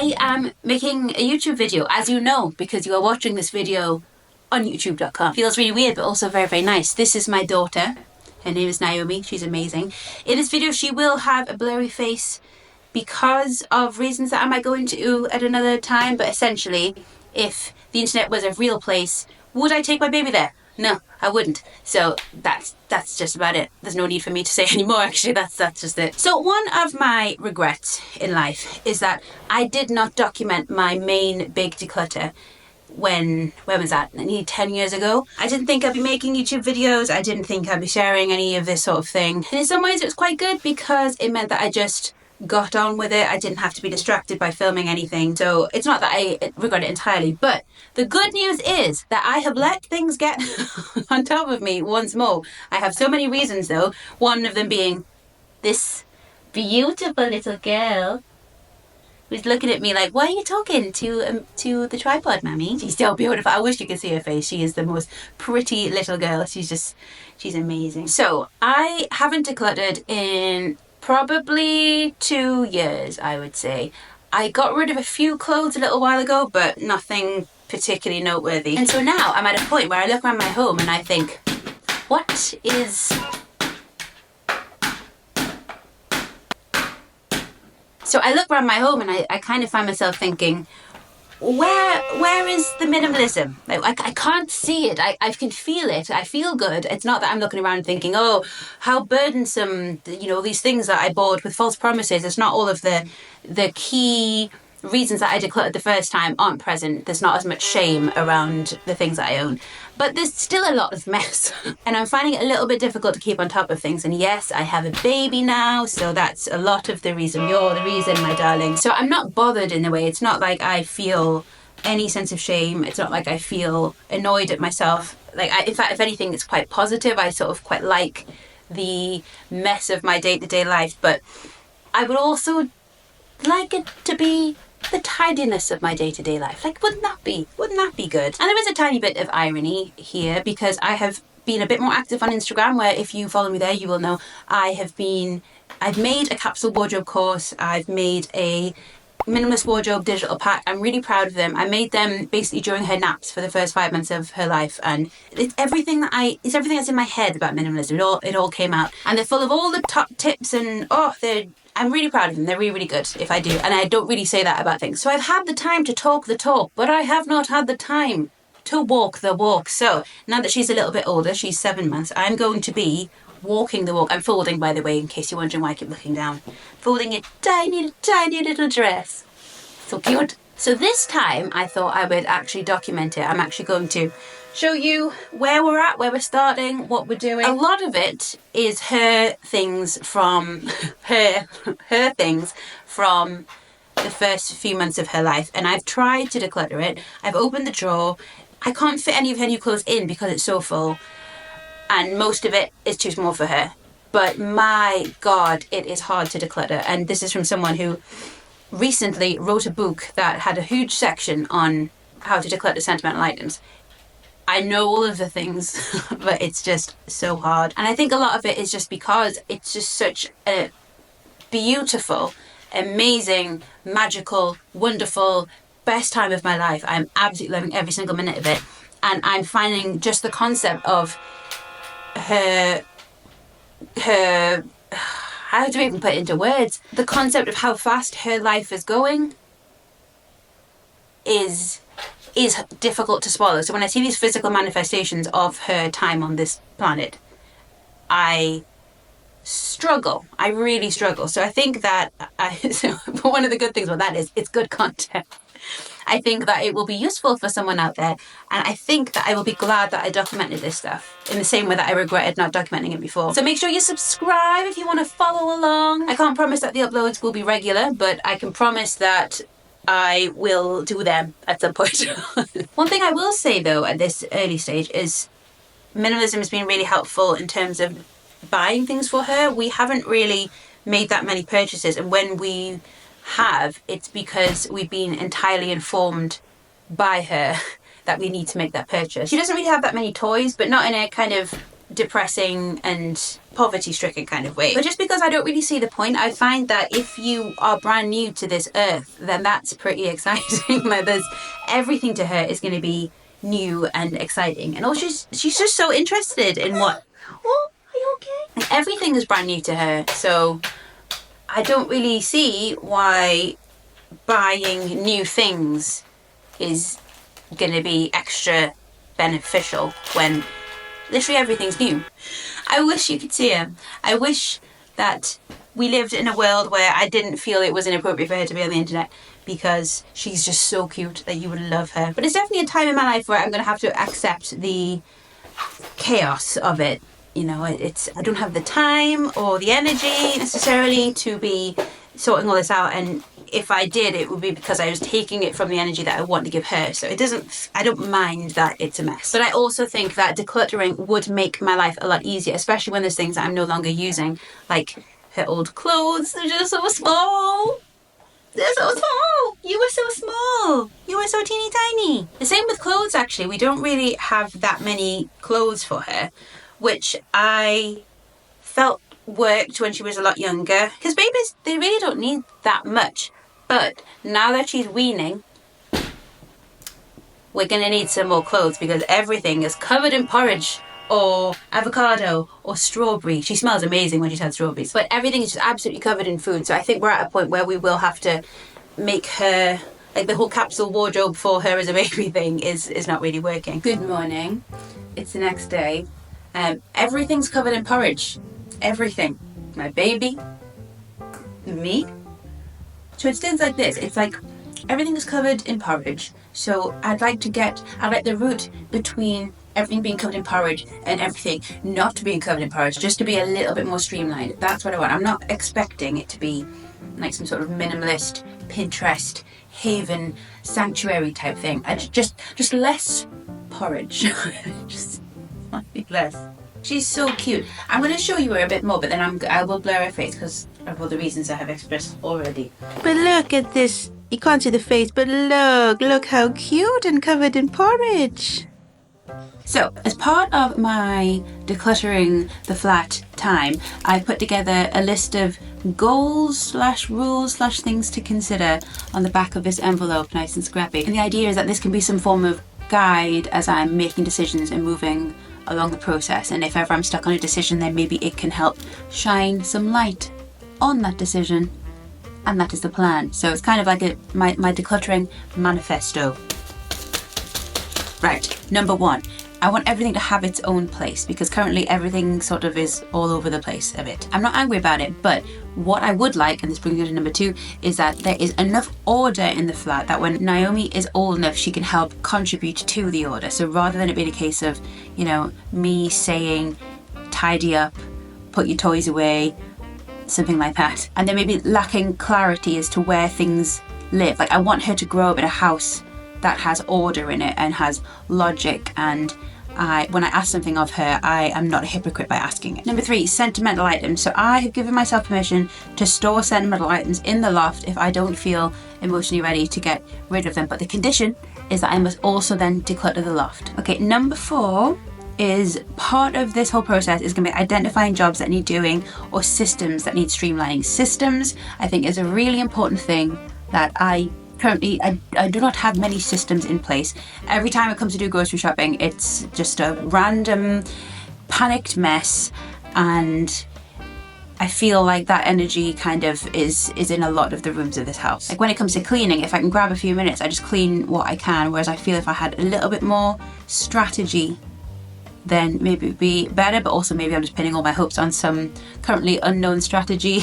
I am making a YouTube video, as you know, because you are watching this video on youtube.com. Feels really weird, but also very, very nice. This is my daughter. Her name is Naomi. She's amazing. In this video, she will have a blurry face because of reasons that I might go into at another time. But essentially, if the internet was a real place, would I take my baby there? No, I wouldn't. So that's just about it. There's no need for me to say anymore, actually. That's just it. So one of my regrets in life is that I did not document my main big declutter when was that? Nearly 10 years ago. I didn't think I'd be making YouTube videos. I didn't think I'd be sharing any of this sort of thing. And in some ways it was quite good because it meant that I just got on with it. I didn't have to be distracted by filming anything. So it's not that I regret it entirely, but the good news is that I have let things get on top of me once more. I have so many reasons though. One of them being this beautiful little girl who's looking at me like, why are you talking to the tripod, Mammy? She's so beautiful. I wish you could see her face. She is the most pretty little girl. She's amazing. So I haven't decluttered in probably 2 years, I would say. I got rid of a few clothes a little while ago, but nothing particularly noteworthy. And so now I'm at a point where I look around my home and I think, what is... So I look around my home and I kind of find myself thinking, where is the minimalism? Like, I can't see it. I can feel it. I feel good. It's not that I'm looking around thinking, oh, how burdensome, these things that I bought with false promises. It's not all of the key reasons that I decluttered the first time aren't present. There's not as much shame around the things that I own. But there's still a lot of mess. And I'm finding it a little bit difficult to keep on top of things. And yes, I have a baby now, so that's a lot of the reason. You're the reason, my darling. So I'm not bothered in a way. It's not like I feel any sense of shame. It's not like I feel annoyed at myself. In fact, if anything, it's quite positive. I sort of quite like the mess of my day-to-day life. But I would also like it to be the tidiness of my day-to-day life. Wouldn't that be good? And there is a tiny bit of irony here because I have been a bit more active on Instagram, where if you follow me there, you will know I've made a capsule wardrobe course. I've made a minimalist wardrobe digital pack. I'm really proud of them. I made them basically during her naps for the first 5 months of her life, and it's everything that's in my head about minimalism. It all came out, and they're full of all the top tips, and I'm really proud of them. They're really, really good, if I do. And I don't really say that about things. So I've had the time to talk the talk, but I have not had the time to walk the walk. So now that she's a little bit older, she's 7 months, I'm going to be walking the walk. I'm folding, by the way, in case you're wondering why I keep looking down. Folding a tiny, tiny little dress. So cute. So this time I thought I would actually document it. I'm actually going to show you where we're at, where we're starting, what we're doing. A lot of it is her things from her things from the first few months of her life, and I've tried to declutter it. I've opened the drawer. I can't fit any of her new clothes in because it's so full, and most of it is too small for her. But my God, it is hard to declutter. And this is from someone who recently wrote a book that had a huge section on how to declutter sentimental items. I know all of the things, but it's just so hard. And I think a lot of it is just because it's just such a beautiful, amazing, magical, wonderful, best time of my life. I'm absolutely loving every single minute of it. And I'm finding just the concept of her how do we even put it into words? The concept of how fast her life is going is difficult to swallow. So when I see these physical manifestations of her time on this planet, I struggle. I really struggle. So I think that one of the good things about that is it's good content. I think that it will be useful for someone out there, and I think that I will be glad that I documented this stuff in the same way that I regretted not documenting it before. So make sure you subscribe if you want to follow along. I can't promise that the uploads will be regular, but I can promise that I will do them at some point. One thing I will say though at this early stage is minimalism has been really helpful in terms of buying things for her. We haven't really made that many purchases, and when we have, it's because we've been entirely informed by her that we need to make that purchase. She doesn't really have that many toys, but not in a kind of depressing and poverty-stricken kind of way. But just because I don't really see the point, I find that if you are brand new to this earth, then that's pretty exciting. Like there's everything to her is going to be new and exciting. And also she's just so interested in what... Oh, are you okay? Everything is brand new to her. So I don't really see why buying new things is going to be extra beneficial when literally everything's new. I wish you could see her. I wish that we lived in a world where I didn't feel it was inappropriate for her to be on the internet, because she's just so cute that you would love her. But it's definitely a time in my life where I'm going to have to accept the chaos of it. You know, I don't have the time or the energy necessarily to be sorting all this out, and if I did, it would be because I was taking it from the energy that I want to give her. So I don't mind that it's a mess. But I also think that decluttering would make my life a lot easier, especially when there's things that I'm no longer using, like her old clothes. They're just so small. They're so small. You were so small. You were so teeny tiny. The same with clothes, actually. We don't really have that many clothes for her, which I felt worked when she was a lot younger, because babies, they really don't need that much. But now that she's weaning, we're going to need some more clothes, because everything is covered in porridge or avocado or strawberry. She smells amazing when she's had strawberries, but everything is just absolutely covered in food. So I think we're at a point where we will have to make her, like the whole capsule wardrobe for her as a baby thing is not really working. Good morning. It's the next day. Everything's covered in porridge. Everything. My baby. Me. So it's things like this. It's like everything is covered in porridge. So I'd like the route between everything being covered in porridge and everything not being covered in porridge, just to be a little bit more streamlined. That's what I want. I'm not expecting it to be like some sort of minimalist Pinterest haven sanctuary type thing. I just less porridge. Just slightly less. She's so cute. I'm going to show you her a bit more, but then I will blur her face because of all the reasons I have expressed already. But look at this. You can't see the face, but look how cute and covered in porridge. So, as part of my decluttering the flat time, I put together a list of goals / rules / things to consider on the back of this envelope, nice and scrappy. And the idea is that this can be some form of guide as I'm making decisions and moving along the process. And if ever I'm stuck on a decision, then maybe it can help shine some light on that decision. And that is the plan. So it's kind of like my decluttering manifesto. Right, number 1. I want everything to have its own place, because currently everything sort of is all over the place a bit. I'm not angry about it, but what I would like, and this brings me to number 2, is that there is enough order in the flat that when Naomi is old enough, she can help contribute to the order. So rather than it being a case of, me saying, tidy up, put your toys away, something like that, and then maybe lacking clarity as to where things live. Like I want her to grow up in a house that has order in it and has logic, and when I ask something of her, I am not a hypocrite by asking it. Number 3, sentimental items. So I have given myself permission to store sentimental items in the loft if I don't feel emotionally ready to get rid of them. But the condition is that I must also then declutter the loft. Okay, number 4 is part of this whole process is going to be identifying jobs that need doing or systems that need streamlining. Systems, I think, is a really important thing that I do not have many systems in place. Every time it comes to do grocery shopping, it's just a random panicked mess, and I feel like that energy kind of is in a lot of the rooms of this house. Like when it comes to cleaning, if I can grab a few minutes, I just clean what I can, whereas I feel if I had a little bit more strategy, then maybe it'd be better. But also maybe I'm just pinning all my hopes on some currently unknown strategy,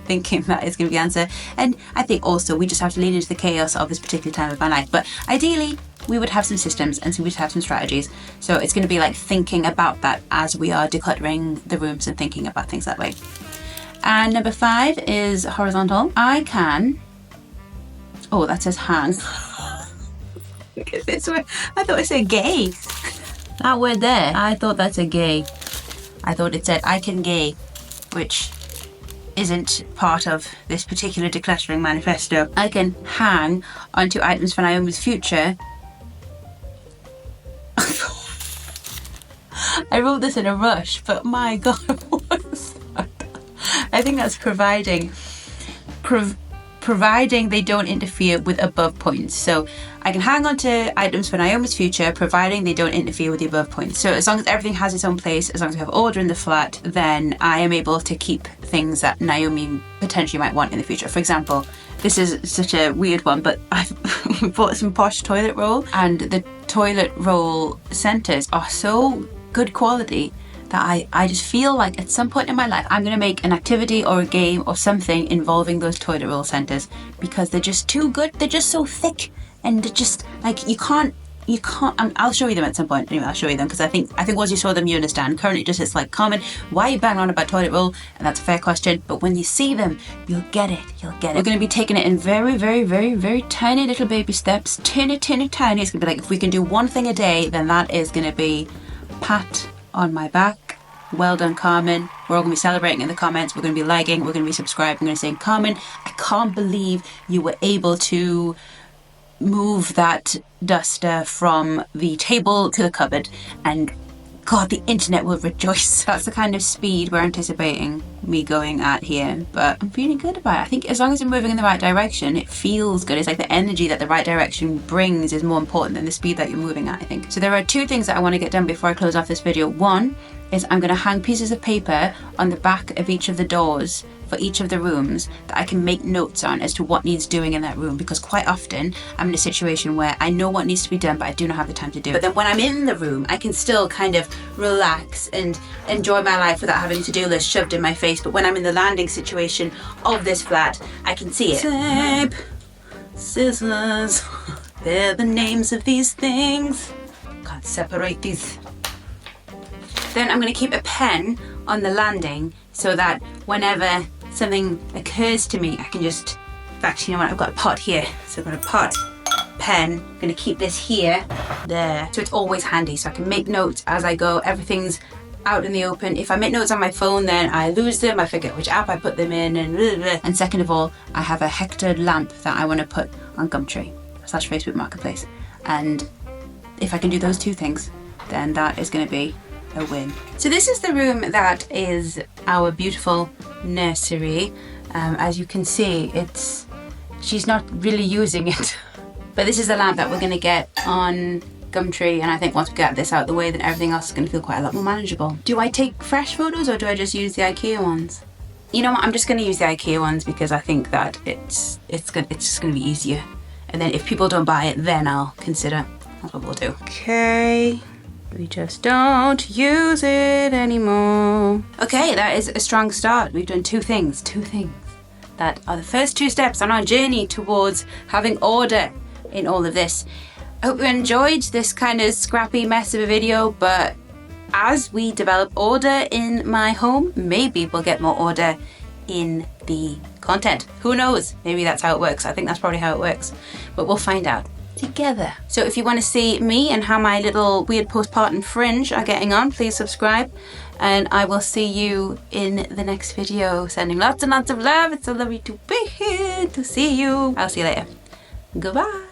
thinking that is going to be the answer. And I think also we just have to lean into the chaos of this particular time of my life. But ideally, we would have some systems and so we'd have some strategies. So it's going to be like thinking about that as we are decluttering the rooms and thinking about things that way. And number 5 is horizontal. I can... Oh, that says hang. Look at this word. I thought it said gay. That word there, I thought that's a gay. I thought it said I can gay, which isn't part of this particular decluttering manifesto. I can hang onto items for Naomi's future. I wrote this in a rush, but my God, what is that? I think that's providing they don't interfere with above points. So I can hang on to items for Naomi's future, providing they don't interfere with the above points. So as long as everything has its own place, as long as we have order in the flat, then I am able to keep things that Naomi potentially might want in the future. For example, this is such a weird one, but I've bought some Posh toilet roll, and the toilet roll centers are so good quality that I just feel like at some point in my life I'm going to make an activity or a game or something involving those toilet roll centers, because they're just too good. They're just so thick, and they're just like you can't I'll show you them at some point. Anyway, I'll show you them, because I think once you saw them you understand. Currently just it's like common, why are you banging on about toilet roll? And that's a fair question, but when you see them you'll get it. We're going to be taking it in very, very, very, very tiny little baby steps. Tiny. It's going to be like, if we can do one thing a day, then that is going to be pat on my back. Well done, Carmen. We're all going to be celebrating in the comments. We're going to be liking, we're going to be subscribing, we're going to say, Carmen, I can't believe you were able to move that duster from the table to the cupboard, and God, the internet will rejoice. That's the kind of speed we're anticipating me going at here, but I'm feeling good about it. I think as long as we're moving in the right direction, it feels good. It's like the energy that the right direction brings is more important than the speed that you're moving at, I think. So there are two things that I want to get done before I close off this video. One is I'm going to hang pieces of paper on the back of each of the doors for each of the rooms that I can make notes on as to what needs doing in that room, because quite often I'm in a situation where I know what needs to be done but I do not have the time to do it. But then when I'm in the room I can still kind of relax and enjoy my life without having a to-do list shoved in my face. But when I'm in the landing situation of this flat, I can see it. Tape, scissors, they're the names of these things. Can't separate these. Then I'm going to keep a pen on the landing so that whenever something occurs to me, I can just, in fact, you know what, I've got a pot here. So I've got a pot, pen, I'm going to keep this here, there. So it's always handy, so I can make notes as I go. Everything's out in the open. If I make notes on my phone, then I lose them, I forget which app I put them in, and blah, blah. And second of all, I have a hectared lamp that I want to put on Gumtree / Facebook Marketplace. And if I can do those two things, then that is going to be a win. So this is the room that is our beautiful nursery. As you can see, she's not really using it. But this is the lamp that we're going to get on Gumtree, and I think once we get this out of the way, then everything else is going to feel quite a lot more manageable. Do I take fresh photos or do I just use the IKEA ones? You know what, I'm just going to use the IKEA ones because I think that it's just going to be easier. And then if people don't buy it, then I'll consider. That's what we'll do. Okay. We just don't use it anymore. Okay, that is a strong start. We've done two things that are the first two steps on our journey towards having order in all of this. I hope you enjoyed this kind of scrappy mess of a video, but as we develop order in my home, maybe we'll get more order in the content. Who knows? Maybe that's how it works. I think that's probably how it works, but we'll find out together. So if you want to see me and how my little weird postpartum fringe are getting on, please subscribe, and I will see you in the next video. Sending lots and lots of love. It's so lovely to be here to see you. I'll see you later. Goodbye.